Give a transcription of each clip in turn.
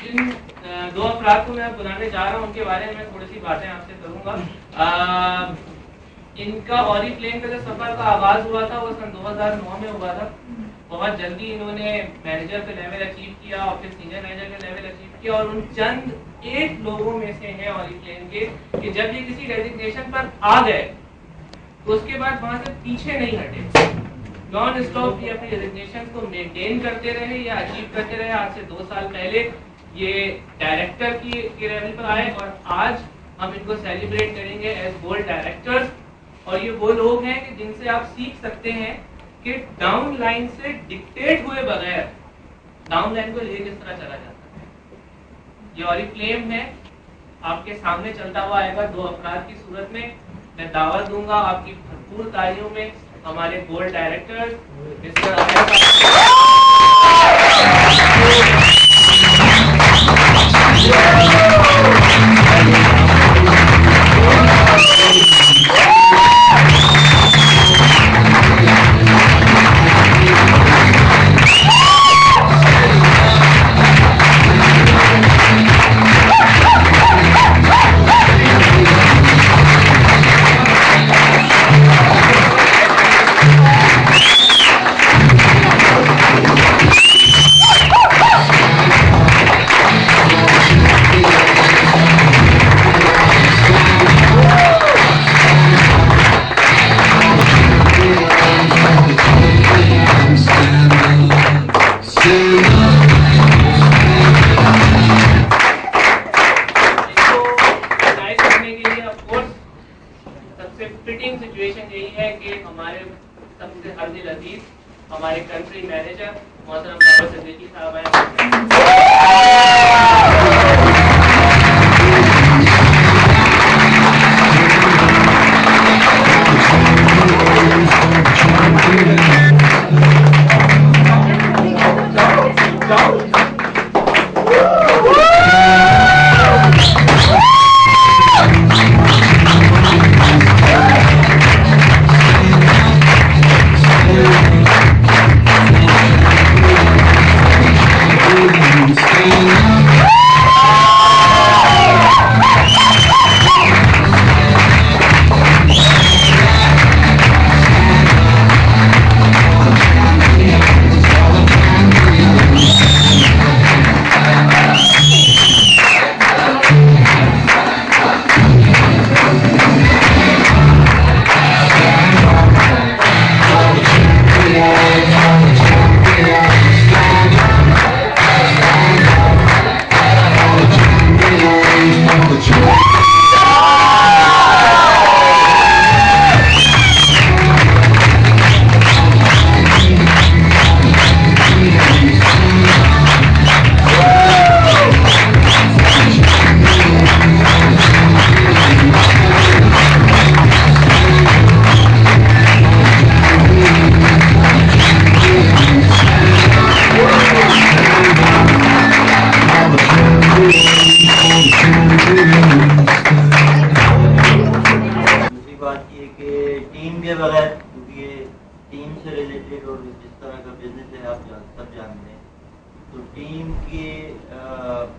जिन दो अपराध को मैं बुलाने जा रहा हूँ उनके बारे में मैं थोड़ी सी बातें आपसे करूंगा। इनका ऑरिफ्लेम का जो सफर का आगाज हुआ था वो सन 2009 में हुआ था। बहुत जल्दी इन्होंने मैनेजर का लेवल अचीव किया और फिर सीनियर मैनेजर का लेवल अचीव किया, और उन चंद एक लोगों में से हैं ऑरिफ्लेम के कि जब ये किसी डेजिग्नेशन पर आ गए तो उसके बाद वहां से पीछे नहीं हटे। नॉन स्टॉप ये अपनी डेजिग्नेशन को मेंटेन करते रहे या अचीव करते रहे। आज से 2 साल पहले ये डायरेक्टर के लेवल पर आए और आज हम इनको सेलिब्रेट करेंगे एज गोल्ड डायरेक्टर्स। और ये वो लोग हैं कि जिनसे आप सीख सकते हैं कि डाउन लाइन से डिक्टेट हुए बगैर डाउन लाइन को लेकर किस तरह चला जाता है। ये ऑरिफ्लेम है, आपके सामने चलता हुआ आएगा 2 अपराध की सूरत में। मैं दावा दूंगा आपकी भरपूर तालियों में हमारे गोल्ड डायरेक्टर्स हमारे कंट्री मैनेजर मोहतरम बाबा सिद्दीकी साहब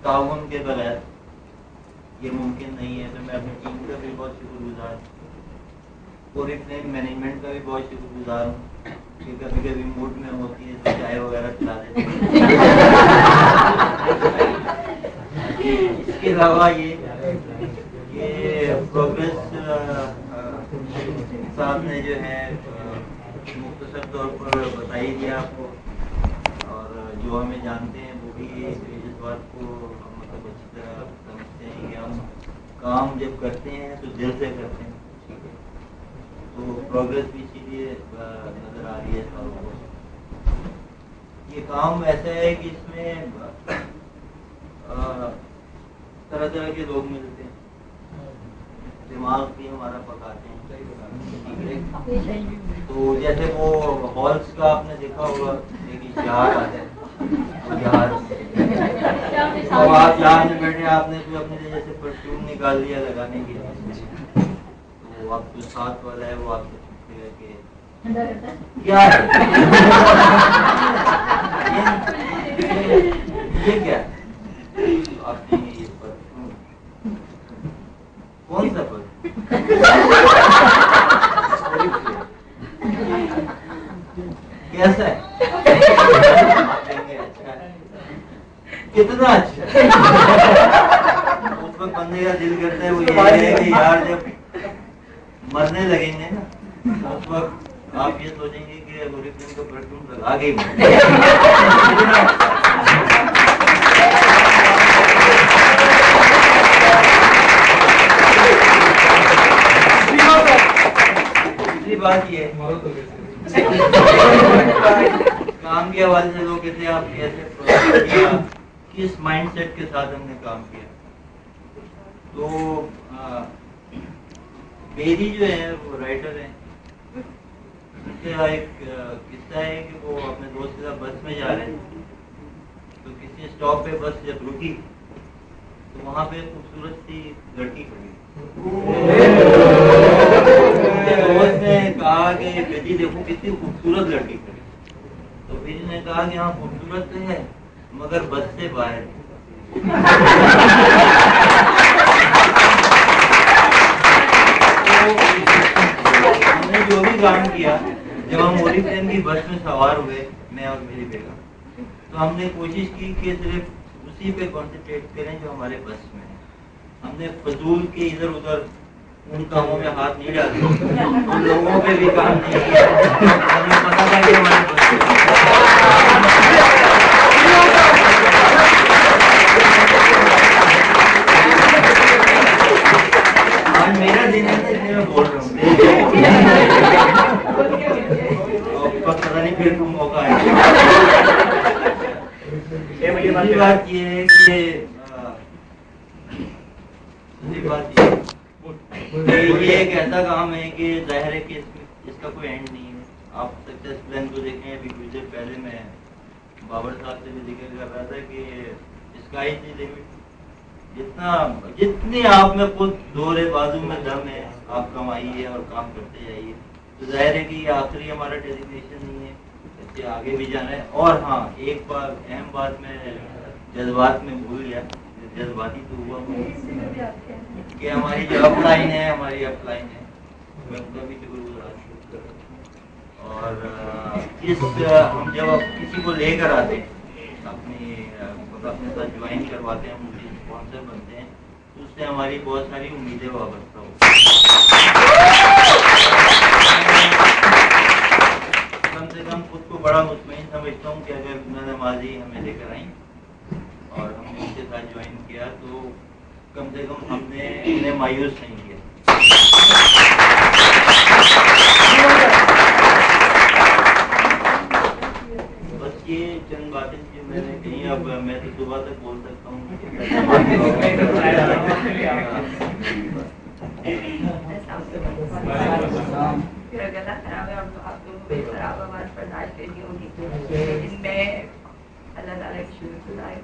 ताउन के बगैर ये मुमकिन नहीं है। तो मैं अपनी टीम का भी बहुत शुक्रगुजार, पूरी फ्लेम मैनेजमेंट का भी बहुत शुक्रगुजार हूँ कि कभी कभी मूड में होती है तो चाय वगैरह पिला देते हैं। इसके अलावा ये प्रोग्रेस साहब ने जो है मुख्तसर तौर पर बताई दिया आपको, और जो हमें जानते हैं वो भी इस बात को हम मतलब अच्छी तरह समझते हैं कि हम काम जब करते हैं तो दिल से करते हैं, ठीक है। तो प्रोग्रेस भी इसीलिए नजर आ रही है सबको। ये काम ऐसा है कि इसमें तरह तरह के लोग मिलते हैं, दिमाग भी हमारा पकाते हैं, तो जैसे वो हॉल्स का आपने देखा होगा एक इश्तिहार आता है, तो आप यहाँ में बैठे आपने तो अपने जैसे परफ्यूम निकाल लिया लगाने के लिए, तो आप जो साथ वाला है वो आपसे पूछेगा कि क्या है ये क्या, आपने ये पद कौन सा पद? कैसा है? अच्छा है। कितना अच्छा? उस वक्त बंदे का दिल करता है वो ये है कि यार जब मरने लगेंगे ना उस वक्त आप ये सोचेंगे कि ओरिफ्लेम का परफ्यूम लगा के दूसरी बात ये काम के हवाले से लोग कहते हैं आप कैसे किया, किस माइंडसेट के साथ हमने काम किया। तो बेरी जो है वो राइटर है, उसका एक किस्सा है कि वो अपने दोस्त के साथ बस में जा रहे थे, तो किसी स्टॉप पे बस जब रुकी तो वहां पे खूबसूरत सी लड़की खड़ी। दोस्त ने कहा कि बेटी देखो कितनी खूबसूरत लड़की खड़ी। तो बेटी ने कहा कि हाँ खूबसूरत तो है मगर बस से बाहर। हमने जो भी काम किया जब हम ओरिफ्लेम की बस में सवार हुए, मैं और मेरी बेगम, तो हमने कोशिश की कि सिर्फ उसी पे कॉन्सेंट्रेट करें जो हमारे बस में है। हमने फजूल के इधर उधर उन कामों में हाथ नहीं डाले, उन लोगों पे भी काम नहीं किया। हमें पता था कि हमारे बस आज मेरा दिन है ना इसलिए मैं बोल रहा हूँ। पता नहीं फिर तुम मौका है। बात ये है कि ये एक ऐसा काम है कि जाहिर है कि इसका कोई एंड नहीं है। आप सक्सेस प्लान को देखें, अभी कुछ देर पहले मैं बाबर साहब से भी जिक्र कर रहा था कि स्काई इज द लिमिट। जितनी आप में खुद जोर बाजू में दम है आप कमाइए और काम करते जाइए। तो जाहिर है कि ये आखिरी हमारा डेजिग्नेशन नहीं है, इससे आगे भी जाना है। और हाँ एक बार अहम बात मैं जज्बात में भूल गया, जज्बाती तो हुआ कि हमारी जो अपलाइन है मैं उनका भी शुक्रगुजार हूँ। और हम जब किसी को लेकर आते हैं अपने साथ ज्वाइन करवाते हैं, मुझे स्पॉन्सर बनते हैं, तो उससे हमारी बहुत सारी उम्मीदें वाबस्ता होती हैं। कम से कम खुद को बड़ा मुतमईन समझता हूँ कि अगर नमाजी हमें लेकर आई और हमने उनके साथ ज्वाइन किया तो कम से कम हमने उन्हें मायूस नहीं किया। बस ये चंद बातें जो मैंने कही, अब मैं तो सुबह तक बोल सकता हूँ। गला खराब है और आप लोगों को खराब आवाज बर्दाश्त करनी होगी, लेकिन मैं अल्लाह ताला की शुक्रगुजार।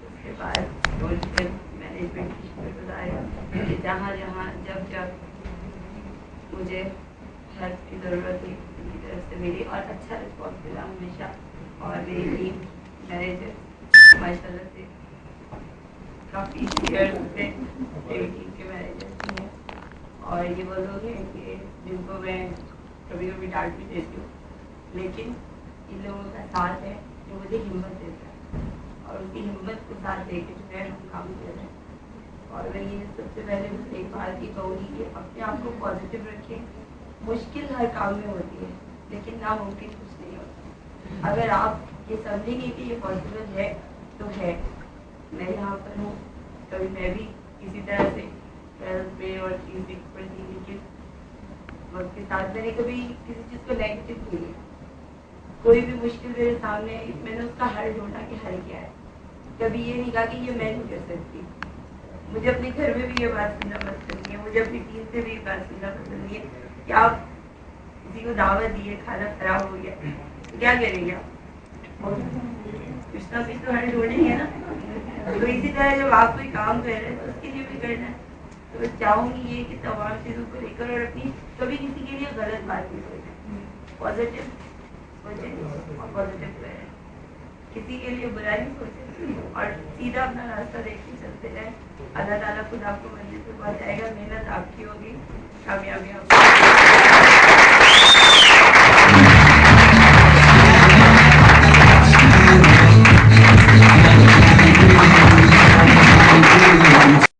उसके बाद मैनेजमेंट की शुक्रगुजार कि जहाँ जहाँ जब जब मुझे हेल्प की ज़रूरत थी उनकी तरफ से मेरी और अच्छा रिस्पॉन्स मिला हमेशा। और मेरी टीम मैनेजर माशाल्लाह से काफ़ी सीनियर से मेरी टीम के मैनेजर भी हैं। और ये वो लोग हैं कि जिनको मैं कभी कभी डांट भी देती हूँ, लेकिन इन लोगों का साथ है जो मुझे हिम्मत देता है और उनकी हिम्मत को साथ देके जो है हम काम कर रहे हैं। और मैं ये सबसे पहले एक बात की कहूँगी कि अपने आप को पॉजिटिव रखें। मुश्किल हर काम में होती है लेकिन नामुमकिन कुछ नहीं होता। अगर आप ये समझेंगे कि ये पॉसिबल है तो है। मैं यहाँ पर हूँ, कभी मैं भी किसी तरह से पे और चीज़ पड़ती, लेकिन वक्त के साथ मैंने कभी किसी चीज़ को नेगेटिव नहीं लिया। कोई भी मुश्किल मेरे सामने मैंने उसका हल ढूंढा कि हल क्या है। कभी ये नहीं कहा कि ये मैं नहीं कर सकती। मुझे अपने घर में भी ये बात सुनना पसंद नहीं है, मुझे अपनी टीम से भी ये बात सुनना पसंद नहीं है कि आप किसी को दावत दिए, खाना खराब हो गया तो क्या करेंगे आप? कुछ ना कुछ तो हल ढूंढेंगे ना। तो इसी तरह जब आप कोई काम कर रहे हैं तो उसके लिए भी करना है। तो चाहूँगी ये कि तमाम चीज़ों को लेकर और अपनी कभी किसी के लिए गलत बात नहीं सोचें, पॉजिटिव सोचें और पॉजिटिव करें। किसी के लिए बुरा नहीं सोचे और सीधा अपना रास्ता देखते चलते जाए। अल्लाह ताला खुद आपको मंजिल पे पहुंचाएगा। मेहनत आपकी होगी, कामयाबी आपकी।